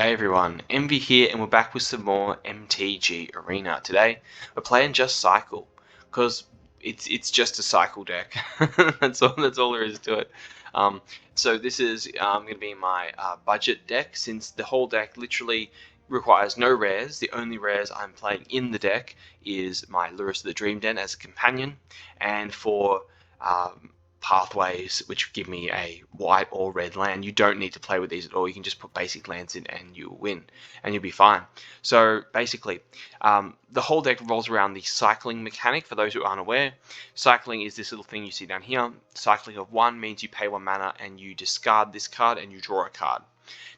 G'day everyone, Envy here and we're back with some more MTG Arena. Today we're playing just Cycle, because it's just a Cycle deck. that's all there is to it. So this is going to be my budget deck, since the whole deck literally requires no rares. The only rares I'm playing in the deck is my Lurrus of the Dream Den as a companion, and for pathways which give me a white or red land. You don't need to play with these at all. You can just put basic lands in and you'll win and you'll be fine. So basically the whole deck revolves around the cycling mechanic. For those who aren't aware, cycling is this little thing you see down here. Cycling of 1 means you pay 1 mana and you discard this card and you draw a card.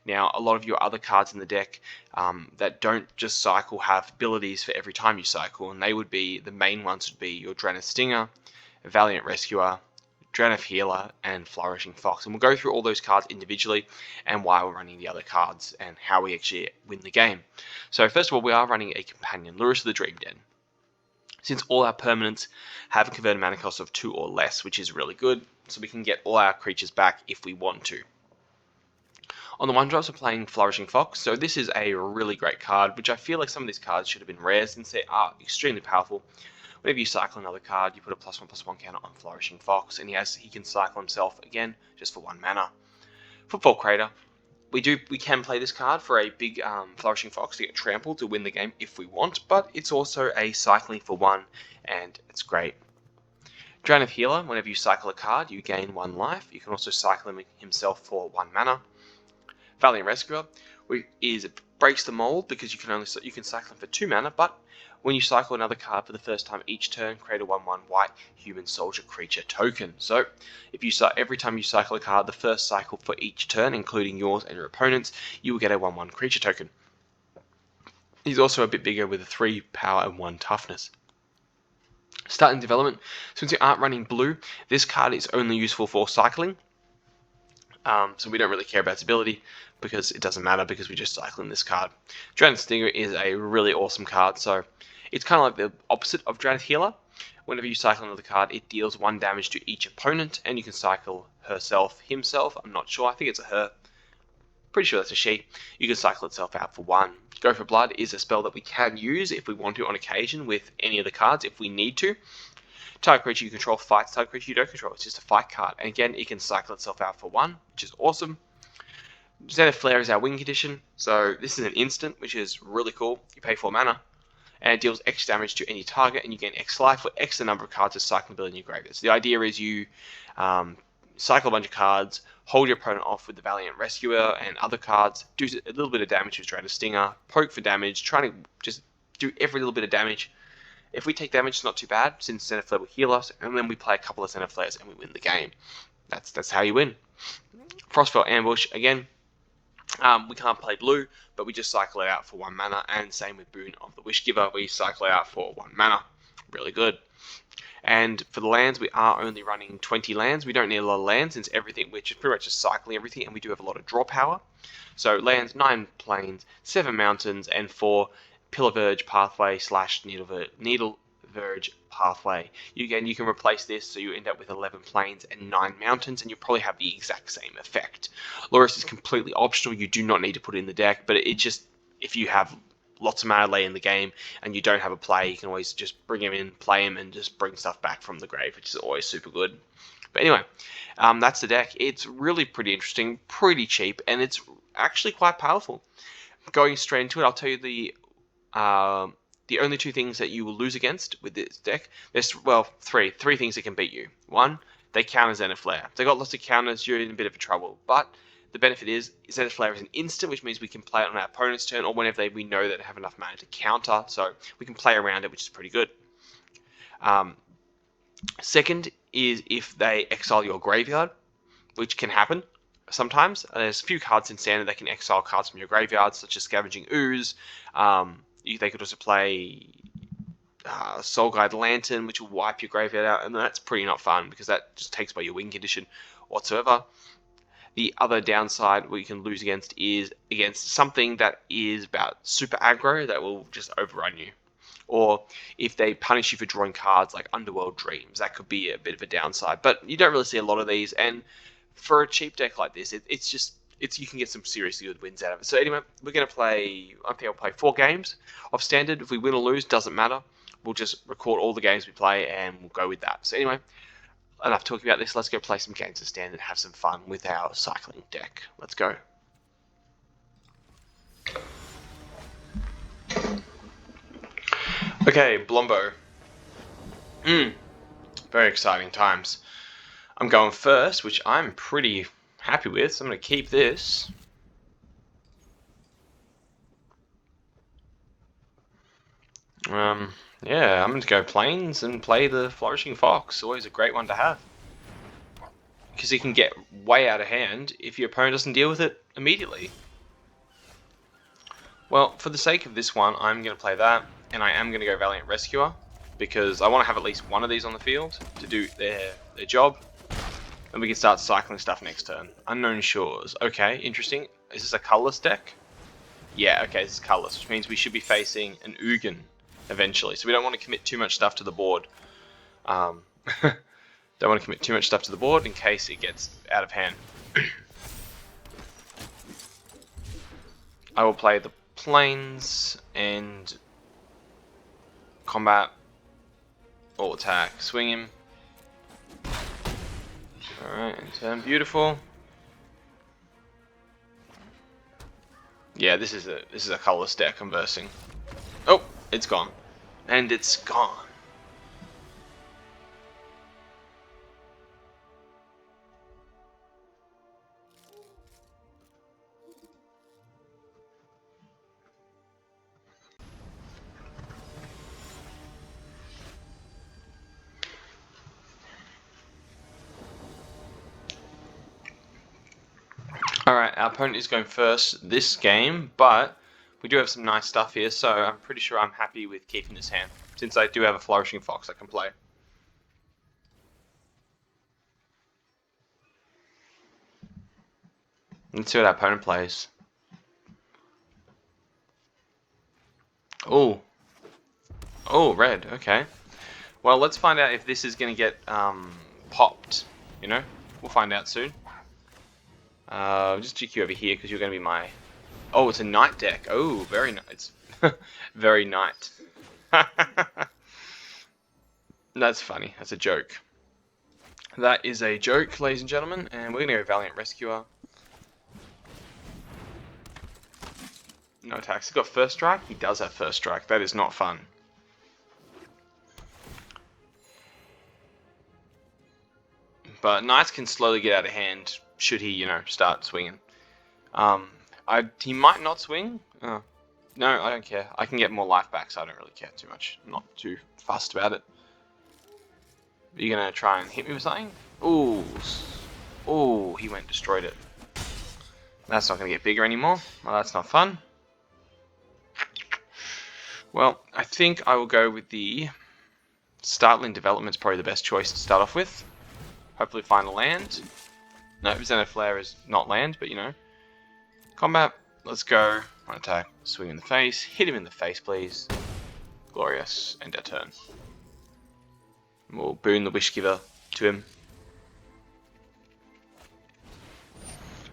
Now, a lot of your other cards in the deck that don't just cycle have abilities for every time you cycle, and they would be, the main ones would be your Draenei Stinger, Valiant Rescuer, Draenei Healer, and Flourishing Fox. And we'll go through all those cards individually and why we're running the other cards and how we actually win the game. So first of all, we are running a companion, Lurrus of the Dream Den. Since all our permanents have a converted mana cost of 2 or less, which is really good, so we can get all our creatures back if we want to. On the 1-drops, we're playing Flourishing Fox, so this is a really great card, which I feel like some of these cards should have been rare since they are extremely powerful. Whenever you cycle another card, you put a +1/+1 counter on Flourishing Fox, and he can cycle himself again just for 1 mana. Footfall Crater. We can play this card for a big Flourishing Fox to get trampled to win the game if we want, but it's also a cycling for 1, and it's great. Draenei Healer. Whenever you cycle a card, you gain 1 life. You can also cycle him himself for 1 mana. Valiant Rescuer breaks the mold because you can cycle him for 2 mana, but when you cycle another card for the first time each turn, create a 1/1 white human soldier creature token. So every time you cycle a card, the first cycle for each turn, including yours and your opponent's, you will get a 1/1 creature token. He's also a bit bigger with a 3 power and 1 toughness. Starting development. Since you aren't running blue, this card is only useful for cycling. So we don't really care about its ability because it doesn't matter, because we just cycle in this card. Draenei Stinger is a really awesome card, so it's kind of like the opposite of Draenei Healer. Whenever you cycle another card, it deals 1 damage to each opponent, and you can cycle himself, I'm not sure, I think it's a her, pretty sure that's a she. You can cycle itself out for 1. Go for Blood is a spell that we can use if we want to on occasion with any of the cards if we need to. Target creature you control fights target creature you don't control. It's just a fight card. And again, it can cycle itself out for 1, which is awesome. Zenith Flare is our win condition. So this is an instant, which is really cool. You pay 4 mana, and it deals X damage to any target, and you gain X life for X the number of cards of cycling ability in your graveyard. So the idea is you cycle a bunch of cards, hold your opponent off with the Valiant Rescuer and other cards, do a little bit of damage with Draenei Stinger, poke for damage, trying to just do every little bit of damage. If we take damage, it's not too bad, since Zenith Flare will heal us, and then we play a couple of Zenith Flares and we win the game. That's how you win. Frostfell Ambush, again, we can't play blue, but we just cycle it out for 1 mana, and same with Boon of the Wishgiver, we cycle it out for 1 mana. Really good. And for the lands, we are only running 20 lands. We don't need a lot of lands, since we're just pretty much just cycling everything, and we do have a lot of draw power. So lands, 9 plains, 7 mountains, and 4 Pillar Verge Pathway / Needle Verge Pathway. You can replace this, so you end up with 11 plains and 9 mountains, and you'll probably have the exact same effect. Lurrus is completely optional. You do not need to put it in the deck, but it just, if you have lots of mana lay in the game and you don't have a play, you can always just bring him in, play him, and just bring stuff back from the grave, which is always super good. But anyway, that's the deck. It's really pretty interesting, pretty cheap, and it's actually quite powerful. Going straight into it, I'll tell you the only 2 things that you will lose against with this deck. There's, well, three things that can beat you. 1, they counter Zenith Flare. They got lots of counters, you're in a bit of trouble. But the benefit is Zenith Flare is an instant, which means we can play it on our opponent's turn, or whenever we know that they have enough mana to counter. So we can play around it, which is pretty good. Second is if they exile your graveyard, which can happen sometimes. There's a few cards in Standard that can exile cards from your graveyard, such as Scavenging Ooze. They could also play Soul Guide Lantern, which will wipe your graveyard out, and that's pretty not fun because that just takes away your win condition whatsoever. The other downside we can lose against is against something that is about super aggro that will just overrun you. Or if they punish you for drawing cards like Underworld Dreams, that could be a bit of a downside. But you don't really see a lot of these, and for a cheap deck like this, it's just you can get some seriously good wins out of it. So anyway, we're going to play, I think I'll play 4 games of Standard. If we win or lose, doesn't matter. We'll just record all the games we play and we'll go with that. So anyway, enough talking about this. Let's go play some games of Standard and have some fun with our cycling deck. Let's go. Okay, Blombo. Very exciting times. I'm going first, which I'm pretty happy with, so I'm going to keep this. Yeah, I'm going to go Plains and play the Flourishing Fox. Always a great one to have. Because it can get way out of hand if your opponent doesn't deal with it immediately. Well, for the sake of this one, I'm going to play that, and I am going to go Valiant Rescuer, because I want to have at least one of these on the field to do their job. And we can start cycling stuff next turn. Unknown Shores. Okay, interesting. Is this a colorless deck? Yeah, okay, this is colorless, which means we should be facing an Ugin eventually. So we don't want to commit too much stuff to the board. Don't want to commit too much stuff to the board in case it gets out of hand. I will play the Plains and combat, all attack, swing him. Alright, in turn, beautiful. Yeah, this is a colorless deck I'm versing. Oh, it's gone. And it's gone. Alright, our opponent is going first this game, but we do have some nice stuff here, so I'm pretty sure I'm happy with keeping this hand, since I do have a Flourishing Fox I can play. Let's see what our opponent plays. Oh. Oh, red, okay. Well, let's find out if this is going to get popped, you know? We'll find out soon. Just GQ over here because you're going to be my... Oh, it's a knight deck. Oh, very nice. Very knight. That's funny. That's a joke. That is a joke, ladies and gentlemen. And we're going to go Valiant Rescuer. No attacks. He's got first strike? He does have first strike. That is not fun. But knights can slowly get out of hand should he, you know, start swinging. He might not swing. No, I don't care. I can get more life back, so I don't really care too much. I'm not too fussed about it. Are you gonna try and hit me with something? Ooh. Ooh, he went and destroyed it. That's not gonna get bigger anymore. Well, that's not fun. Well, I think I will go with the Startling Development's probably the best choice to start off with. Hopefully find a land. No, Xeno Flare is not land, but you know. Combat, let's go. One attack, swing in the face. Hit him in the face, please. Glorious. End our turn. We'll boon the Wish Giver to him.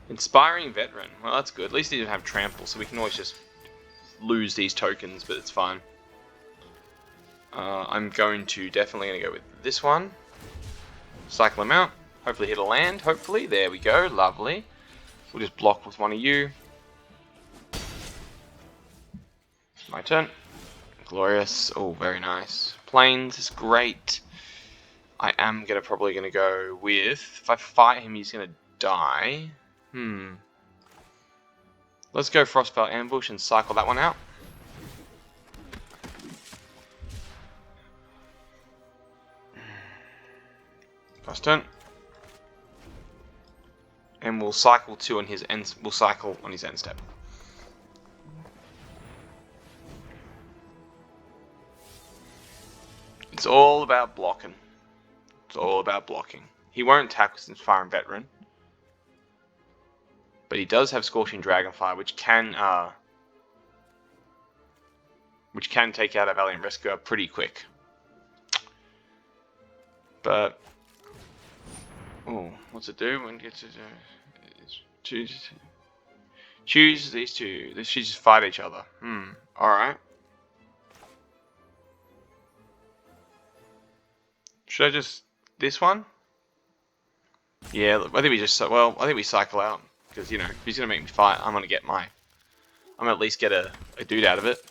Inspiring Veteran. Well, that's good. At least he didn't have Trample, so we can always just lose these tokens, but it's fine. I'm definitely going to go with this one. Cycle him out. Hopefully hit a land. Hopefully. There we go. Lovely. We'll just block with one of you. My turn. Glorious. Oh, very nice. Plains is great. I am probably going to go with... If I fight him, he's going to die. Let's go Frostveil Ambush and cycle that one out. Last turn. And we'll cycle two on his end. We'll cycle on his end step. It's all about blocking. It's all about blocking. He won't attack with Inspiring Veteran, but he does have Scorching Dragonfire, which can take out a Valiant Rescuer pretty quick. But what's it do when it gets to Choose these two. They should just fight each other. Alright. Should I just... this one? Yeah, look, I think we just... well, I think we cycle out. Because, you know, if he's going to make me fight, I'm going to get my... I'm going to at least get a dude out of it.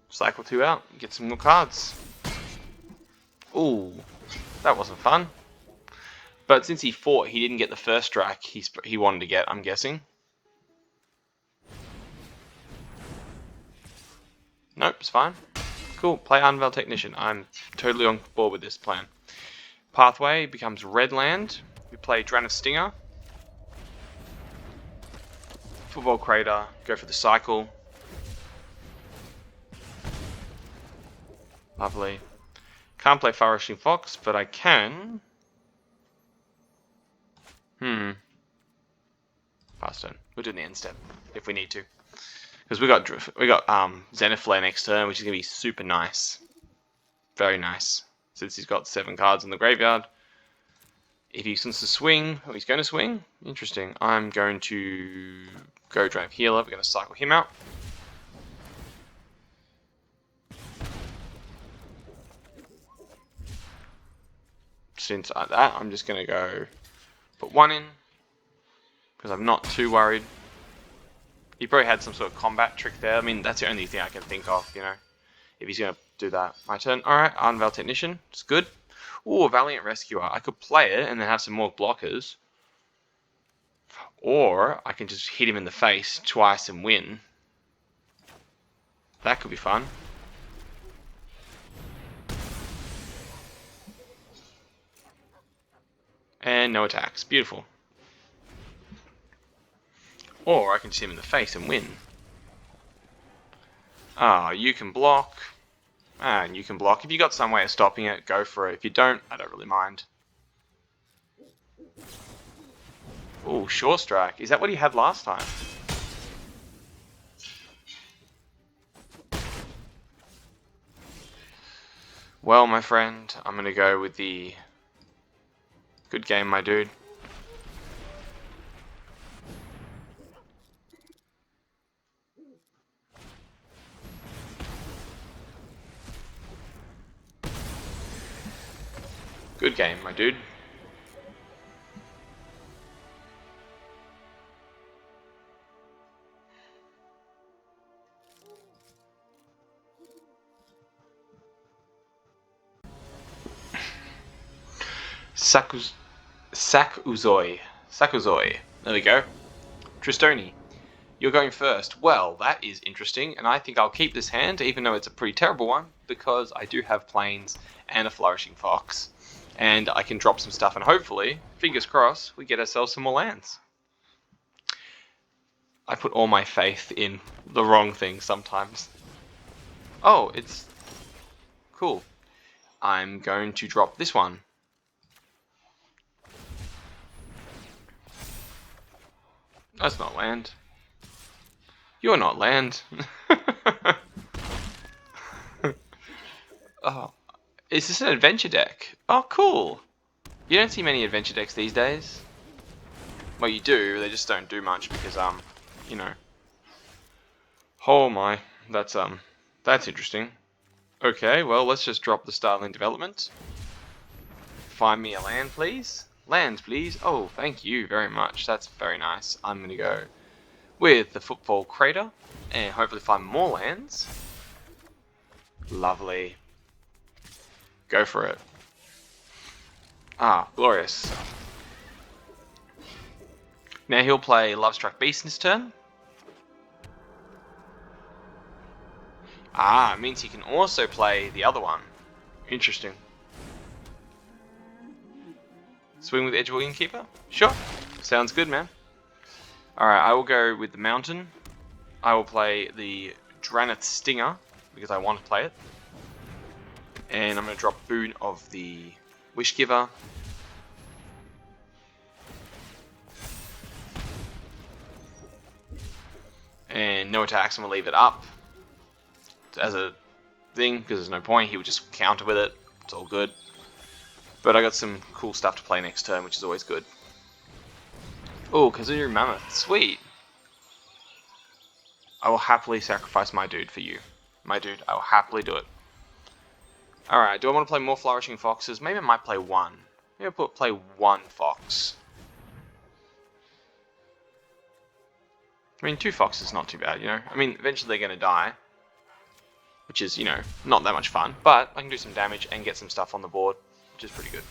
Cycle 2 out, get some more cards. Ooh, that wasn't fun. But since he fought, he didn't get the first strike he wanted to get, I'm guessing. Nope, it's fine. Cool, play Unveiled Technician. I'm totally on board with this plan. Pathway becomes red land. We play Draenith Stinger. Football Crater, go for the cycle. Lovely. Can't play Flourishing Fox, but I can. Fast turn. We'll do the end step if we need to, because we got Zenith Flare next turn, which is gonna be super nice, very nice. Since he's got 7 cards in the graveyard, if he wants to swing, he's going to swing. Interesting. I'm going to go Drive Healer. We're going to cycle him out. Since that, I'm just going to go put 1 in, because I'm not too worried. He probably had some sort of combat trick there. I mean, that's the only thing I can think of, you know, if he's going to do that. My turn. Alright, Unveiled Technician. It's good. Ooh, Valiant Rescuer. I could play it and then have some more blockers. Or I can just hit him in the face twice and win. That could be fun. And no attacks. Beautiful. Or I can just hit him in the face and win. Ah, you can block. And you can block. If you got some way of stopping it, go for it. If you don't, I don't really mind. Ooh, Sure Strike. Is that what he had last time? Well, my friend, I'm going to go with the... Good game, my dude. Good game, my dude. Sakuzoi. There we go. Tristoni, you're going first. Well, that is interesting, and I think I'll keep this hand, even though it's a pretty terrible one, because I do have Plains and a Flourishing Fox, and I can drop some stuff, and hopefully, fingers crossed, we get ourselves some more lands. I put all my faith in the wrong thing sometimes. Oh, it's cool. I'm going to drop this one. That's not land. You're not land. Oh, is this an adventure deck? Oh, cool. You don't see many adventure decks these days. Well, you do. They just don't do much because, you know. Oh my, that's interesting. Okay, well, let's just drop the Starling Development. Find me a land, please. Land, please. Oh, thank you very much. That's very nice. I'm going to go with the Football Crater and hopefully find more lands. Lovely. Go for it. Ah, glorious. Now he'll play Lovestruck Beast in his turn. Ah, it means he can also play the other one. Interesting. Swing with Edgewing Keeper? Sure. Sounds good, man. Alright, I will go with the Mountain. I will play the Draenith Stinger, because I want to play it. And I'm going to drop Boon of the Wishgiver. And no attacks, I'm going to leave it up as a thing, because there's no point. He would just counter with it. It's all good. But I got some cool stuff to play next turn, which is always good. Oh, Kazoo Mammoth. Sweet. I will happily sacrifice my dude for you. My dude, I will happily do it. Alright, do I want to play more Flourishing Foxes? Maybe I might play one. Maybe I'll play one Fox. I mean, 2 Foxes is not too bad, you know? I mean, eventually they're going to die. Which is, you know, not that much fun. But I can do some damage and get some stuff on the board, which is pretty good.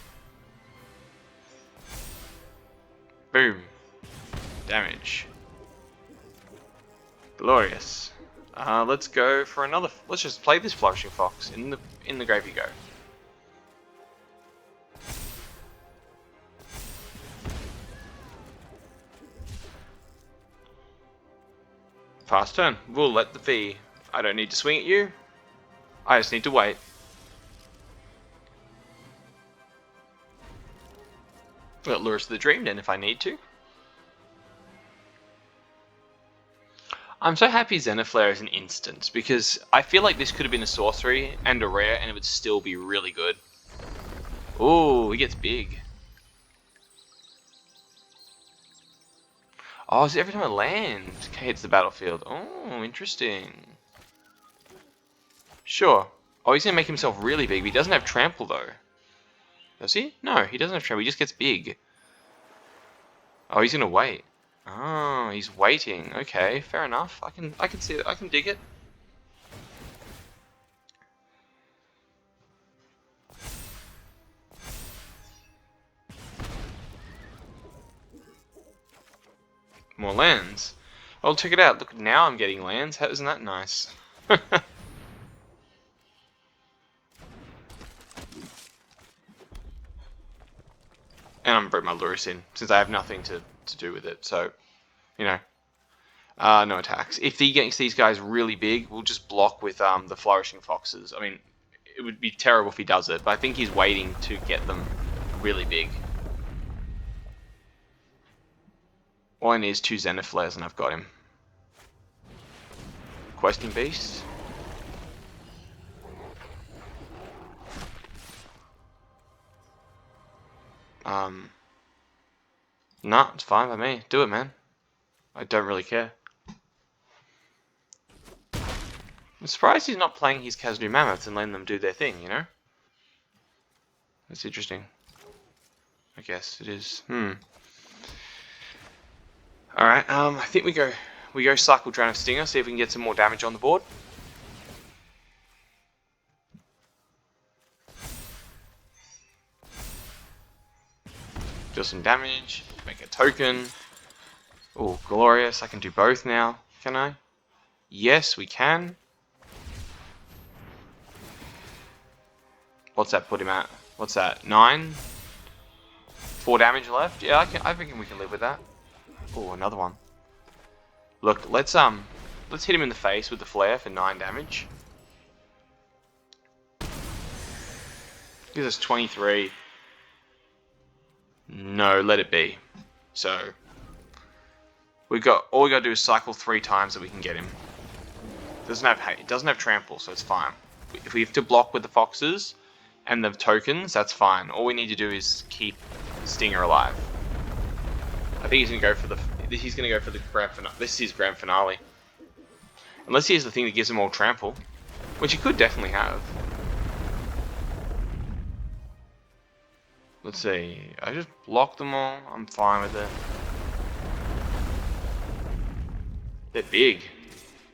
Boom. Damage. Glorious. Let's go for another. Let's just play this Flourishing Fox. In the grave you go. Fast turn. We'll let the V. I don't need to swing at you. I just need to wait. We'll lure us to the Dream Den if I need to. I'm so happy Xenoflare is an instant, because I feel like this could have been a sorcery and a rare and it would still be really good. Ooh, he gets big. Oh, is it every time I land, hits the battlefield? Oh, interesting. Sure. Oh, he's going to make himself really big, but he doesn't have trample though. Does he? No, he doesn't have trample, he just gets big. Oh, he's going to wait. Oh, he's waiting. Okay, fair enough. I can see it. I can dig it. More lands. Oh, check it out. Look, now I'm getting lands. Isn't that nice? And I'm gonna bring my Lurus in, since I have nothing to do with it, so, you know. No attacks. If he gets these guys really big, we'll just block with the Flourishing Foxes. I mean, it would be terrible if he does it, but I think he's waiting to get them really big. All I need is 2 Xenoflares and I've got him. Questing Beast. Nah, it's fine by me. Do it, man. I don't really care. I'm surprised he's not playing his Kazoo Mammoths and letting them do their thing, you know? That's interesting. I guess it is. Alright, I think we go cycle Drown of Stinger, see if we can get some more damage on the board. Do some damage, make a token. Oh, glorious. I can do both now, can I? Yes, we can. What's that put him at? What's that? 9? 4 damage left? Yeah, I think we can live with that. Oh, another one. Look, let's hit him in the face with the flare for 9 damage. Gives us 23. No, let it be. So all we gotta do is cycle 3 times that we can get him. It doesn't have trample, so it's fine. If we have to block with the foxes and the tokens, that's fine. All we need to do is keep Stinger alive. I think he's gonna go for the grand finale. This is his grand finale. Unless he has the thing that gives him all trample, which he could definitely have. Let's see. I just blocked them all. I'm fine with it. They're big,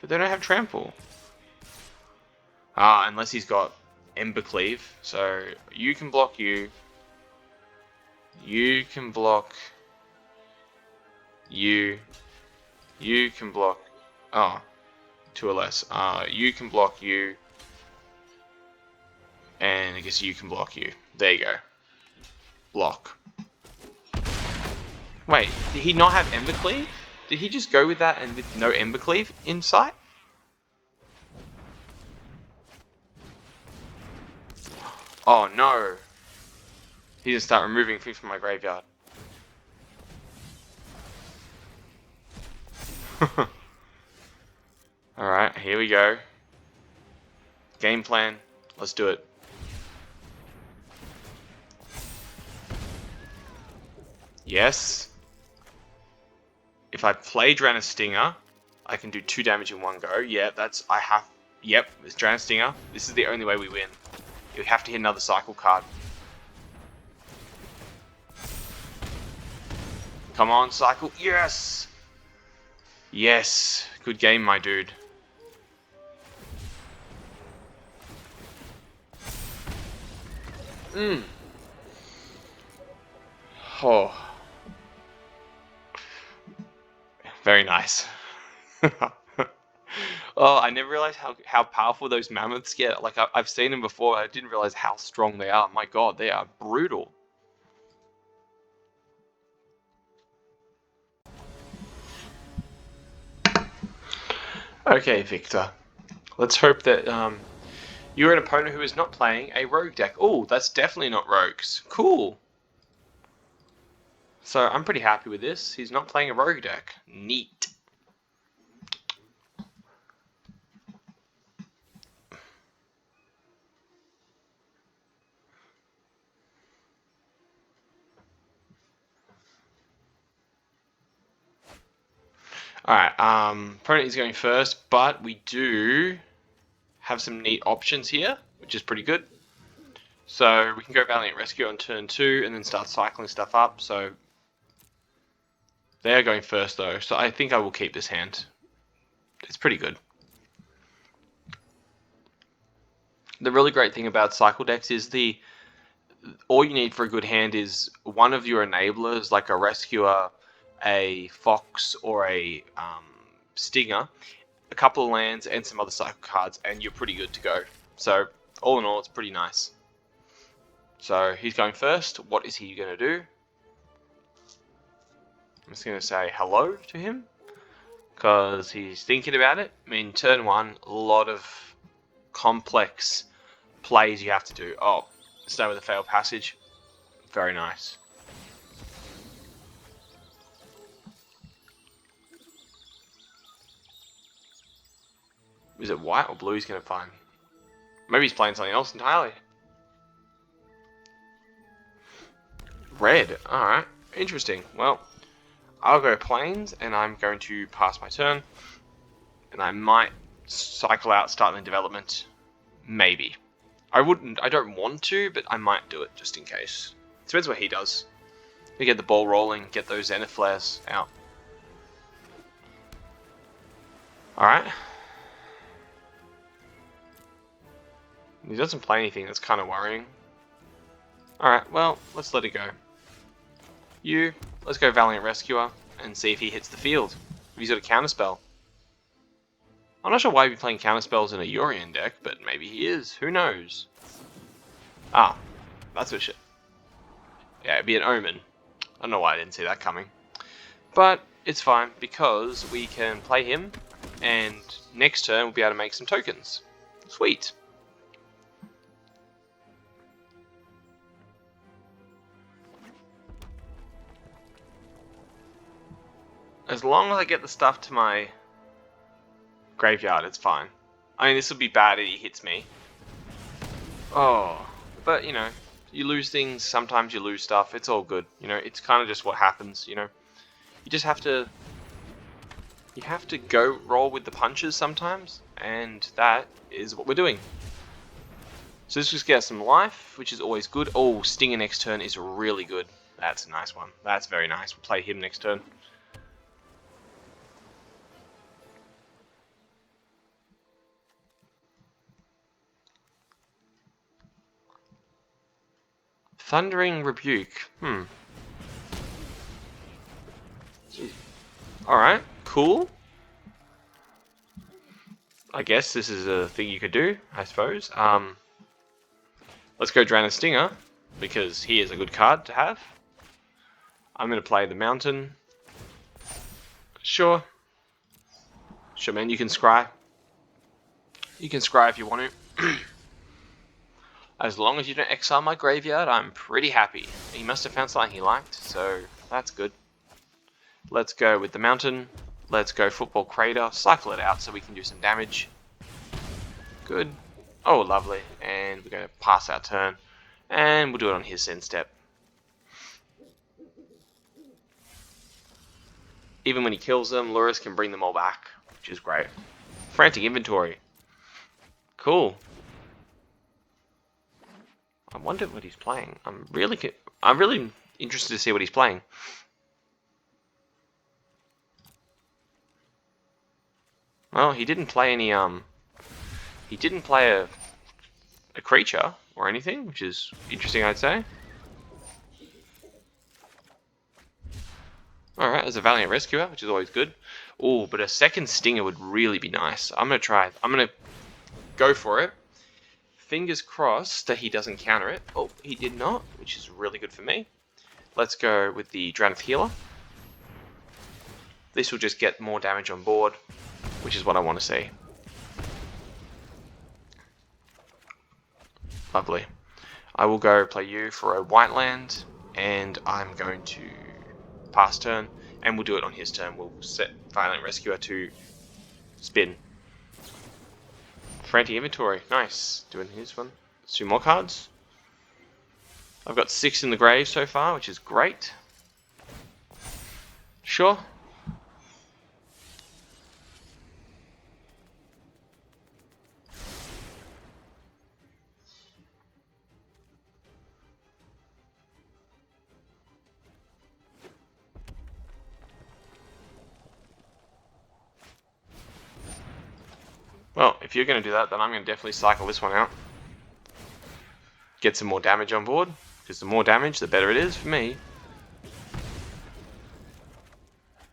but they don't have trample. Unless he's got Embercleave. So you can block you. You can block you. You can block. Oh, 2 or less. You can block you. And I guess you can block you. There you go. Block. Wait, did he not have Embercleave? Did he just go with that and with no Embercleave in sight? Oh no. He just start removing things from my graveyard. Alright, here we go. Game plan. Let's do it. Yes. If I play Draenor Stinger, I can do 2 damage in one go. Yeah, that's... I have... Yep, it's Draenor Stinger. This is the only way we win. You have to hit another cycle card. Come on, cycle. Yes! Yes. Good game, my dude. Oh. Very nice. Oh, I never realized how powerful those mammoths get. Like, I've seen them before. I didn't realize how strong they are. My god, they are brutal. Okay, Victor. Let's hope that you're an opponent who is not playing a rogue deck. Oh, that's definitely not rogues. Cool. So I'm pretty happy with this. He's not playing a rogue deck. Neat. Alright, opponent is going first, but we do have some neat options here, which is pretty good. So we can go Valiant Rescue on turn 2 and then start cycling stuff up. So they're going first though, so I think I will keep this hand. It's pretty good. The really great thing about cycle decks is all you need for a good hand is one of your enablers, like a Rescuer, a Fox, or a Stinger, a couple of lands, and some other cycle cards, and you're pretty good to go. So all in all, it's pretty nice. So he's going first. What is he going to do? I'm just going to say hello to him, because he's thinking about it. I mean, turn 1, a lot of complex plays you have to do. Oh, stay with a failed passage. Very nice. Is it white or blue he's going to find? Maybe he's playing something else entirely. Red. Alright. Interesting. Well, I'll go plains, and I'm going to pass my turn. And I might cycle out, start the development. Maybe. I don't want to, but I might do it just in case. Depends what he does. We get the ball rolling, get those Zenith flares out. Alright. He doesn't play anything, that's kind of worrying. Alright, well, let's let it go. Let's go Valiant Rescuer and see if he hits the field. If he's got a counterspell. I'm not sure why he'd be playing counterspells in a Urian deck, but maybe he is. Who knows? Ah, that's a shit. Yeah, it'd be an Omen. I don't know why I didn't see that coming. But it's fine, because we can play him, and next turn we'll be able to make some tokens. Sweet. As long as I get the stuff to my graveyard, it's fine. I mean, this would be bad if he hits me. Oh, but you know, you lose things, sometimes you lose stuff, it's all good. You know, it's kind of just what happens, you know. You just have to... You have to go roll with the punches sometimes, and that is what we're doing. So let's just get some life, which is always good. Oh, Stinger next turn is really good. That's a nice one. That's very nice. We'll play him next turn. Thundering Rebuke. Alright, cool. I guess this is a thing you could do, I suppose. Let's go Draenor Stinger, because he is a good card to have. I'm going to play the Mountain. Sure. Sure, man, you can scry. You can scry if you want to. As long as you don't exile my graveyard, I'm pretty happy. He must have found something he liked, so that's good. Let's go with the Mountain. Let's go Football Crater. Cycle it out so we can do some damage. Good. Oh, lovely. And we're going to pass our turn. And we'll do it on his end step. Even when he kills them, Lurrus can bring them all back, which is great. Frantic Inventory. Cool. I wonder what he's playing. I'm really interested to see what he's playing. Well, he didn't play any he didn't play a creature or anything, which is interesting, I'd say. Alright, there's a Valiant Rescuer, which is always good. Oh, but a second Stinger would really be nice. I'm going to try it. I'm going to go for it. Fingers crossed that he doesn't counter it. Oh, he did not, which is really good for me. Let's go with the Drannith Healer. This will just get more damage on board, which is what I want to see. Lovely. I will go play you for a white land, and I'm going to pass turn, and we'll do it on his turn. We'll set Violent Rescuer to spin. Frantic Inventory, nice. Doing his one. Let's do more cards. I've got 6 in the grave so far, which is great. Sure. Well, if you're going to do that, then I'm going to definitely cycle this one out. Get some more damage on board, because the more damage, the better it is for me.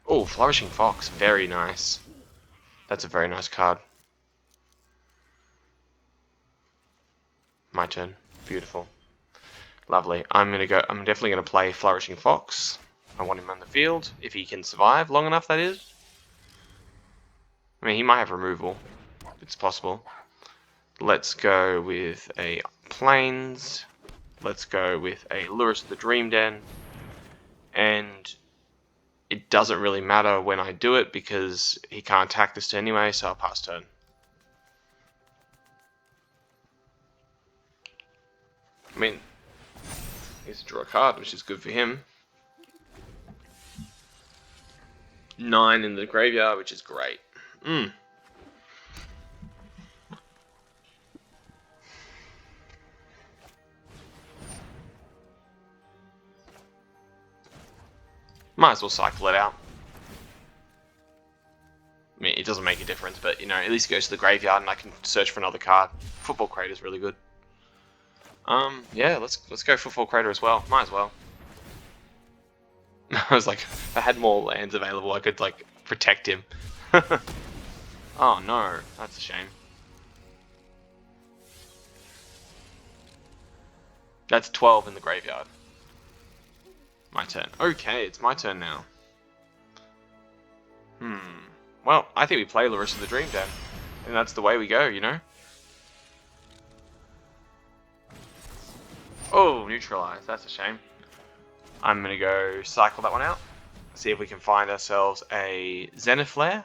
Oh, Flourishing Fox, very nice. That's a very nice card. My turn. Beautiful. Lovely. I'm definitely going to play Flourishing Fox. I want him on the field, if he can survive long enough, that is. I mean, he might have removal. It's possible. Let's go with a Plains. Let's go with a Lurrus of the Dream Den. And it doesn't really matter when I do it because he can't attack this turn anyway, so I'll pass turn. I mean, he gets to draw a card, which is good for him. 9 in the graveyard, which is great. Might as well cycle it out. I mean, it doesn't make a difference, but, you know, at least it goes to the graveyard and I can search for another card. Football Crate is really good. Yeah, let's go Football Crater as well. Might as well. I was like, if I had more lands available, I could, like, protect him. Oh, no. That's a shame. That's 12 in the graveyard. My turn. Okay, it's my turn now. Well, I think we play Lurrus of the Dream Den. And that's the way we go, you know? Oh, neutralize. That's a shame. I'm going to go cycle that one out. See if we can find ourselves a Zenith Flare.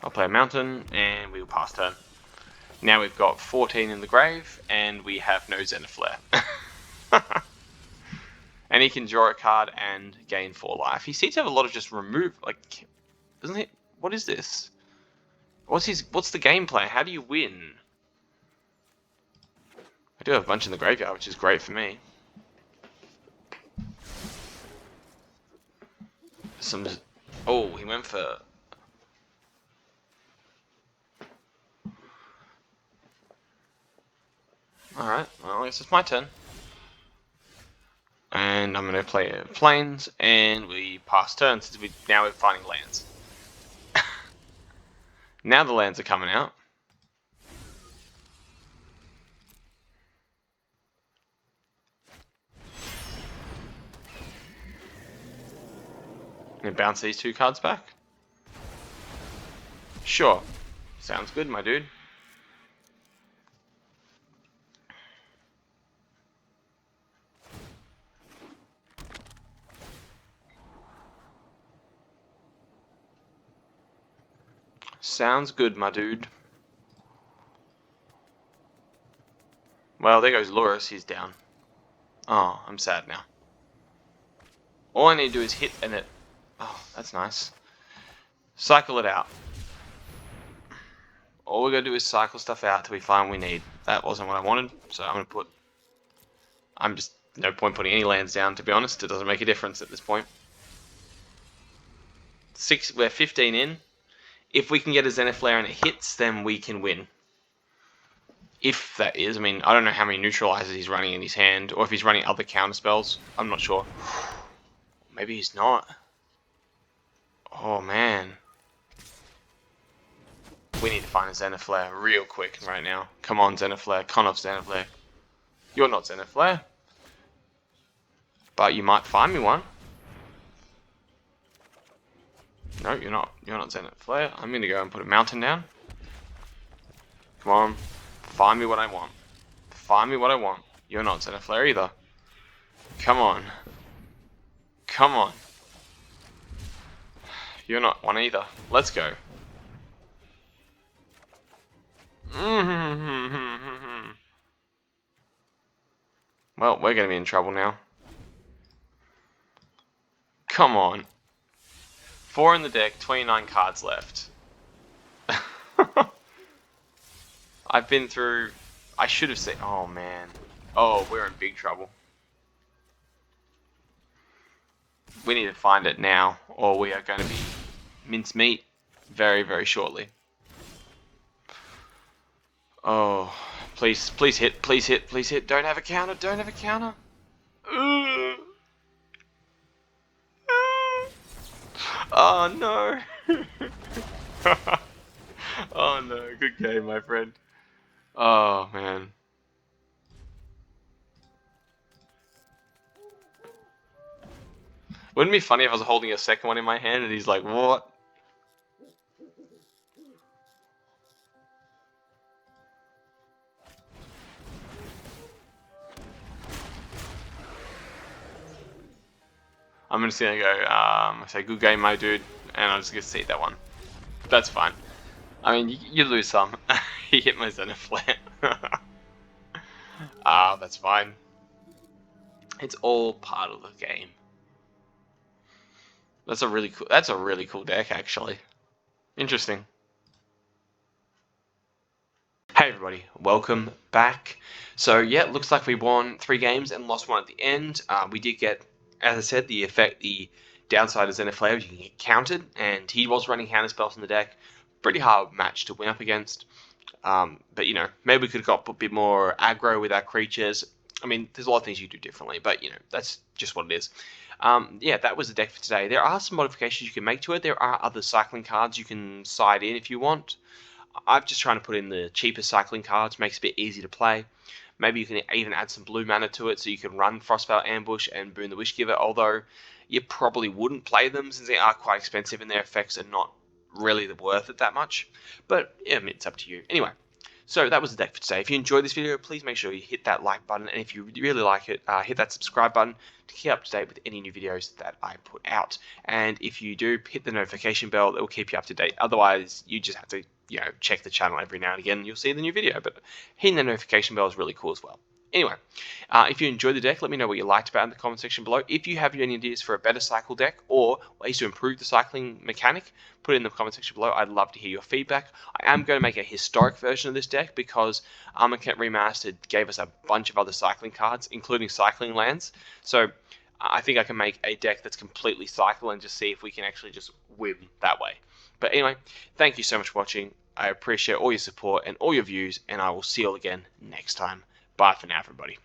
I'll play a Mountain, and we will pass turn. Now we've got 14 in the grave, and we have no Zenith Flare. And he can draw a card and gain 4 life. He seems to have a lot of just remove, like, doesn't he? What is this? What's the gameplay? How do you win? I do have a bunch in the graveyard, which is great for me. Oh, he went for... Alright, well, I guess it's my turn. And I'm going to play Plains, and we pass turn since now we're finding lands. Now the lands are coming out. And bounce these 2 cards back? Sure. Sounds good, my dude. Sounds good, my dude. Well, there goes Loris. He's down. Oh, I'm sad now. All I need to do is hit and it... Oh, that's nice. Cycle it out. All we gotta do is cycle stuff out till we find what we need. That wasn't what I wanted, so I'm gonna put... no point putting any lands down, to be honest. It doesn't make a difference at this point. We're 15 in. If we can get a Zenithal and it hits, then we can win. If that is, I mean, I don't know how many neutralizers he's running in his hand, or if he's running other counter spells. I'm not sure. Maybe he's not. Oh man. We need to find a Zenithal real quick right now. Come on, Zenithal. Con off Zenithal. You're not Zenithal. But you might find me one. No, you're not. You're not Zenithal. I'm going to go and put a mountain down. Come on. Find me what I want. Find me what I want. You're not Zenithal either. Come on. Come on. You're not one either. Let's go. Well, we're going to be in trouble now. Come on. 4 in the deck, 29 cards left. I've been through... I should have said... Oh, man. Oh, we're in big trouble. We need to find it now, or we are going to be mincemeat very, very shortly. Oh, please, please hit, please hit, please hit. Don't have a counter, don't have a counter. Oh, no. Oh, no. Good game, my friend. Oh, man. Wouldn't it be funny if I was holding a second one in my hand and he's like, what? I'm just gonna go, say good game, my dude, and I'm just gonna see that one. That's fine. I mean, you lose some. He hit my Zenithal. That's fine. It's all part of the game. That's a really cool deck, actually. Interesting. Hey everybody, welcome back. So yeah, it looks like we won 3 games and lost 1 at the end. We did get, as I said, the downside of Zenithal, you can get countered, and he was running counter spells in the deck. Pretty hard match to win up against. But you know, maybe we could have got a bit more aggro with our creatures. I mean, there's a lot of things you do differently, but you know, that's just what it is. Yeah, that was the deck for today. There are some modifications you can make to it. There are other cycling cards you can side in if you want. I'm just trying to put in the cheaper cycling cards, makes it a bit easy to play. Maybe you can even add some blue mana to it so you can run Frostveil Ambush and Boon the Wishgiver, although you probably wouldn't play them since they are quite expensive and their effects are not really worth it that much. But yeah, I mean, it's up to you. Anyway, so that was the deck for today. If you enjoyed this video, please make sure you hit that like button, and if you really like it, hit that subscribe button to keep up to date with any new videos that I put out. And if you do, hit the notification bell. That will keep you up to date. Otherwise, you just have to, you know, check the channel every now and again, and you'll see the new video. But hitting the notification bell is really cool as well. Anyway, if you enjoyed the deck, let me know what you liked about it in the comment section below. If you have any ideas for a better cycle deck or ways to improve the cycling mechanic, put it in the comment section below. I'd love to hear your feedback. I am going to make a historic version of this deck because Armageddon Remastered gave us a bunch of other cycling cards, including cycling lands. So I think I can make a deck that's completely cycle and just see if we can actually just win that way. But anyway, thank you so much for watching. I appreciate all your support and all your views, and I will see you all again next time. Bye for now, everybody.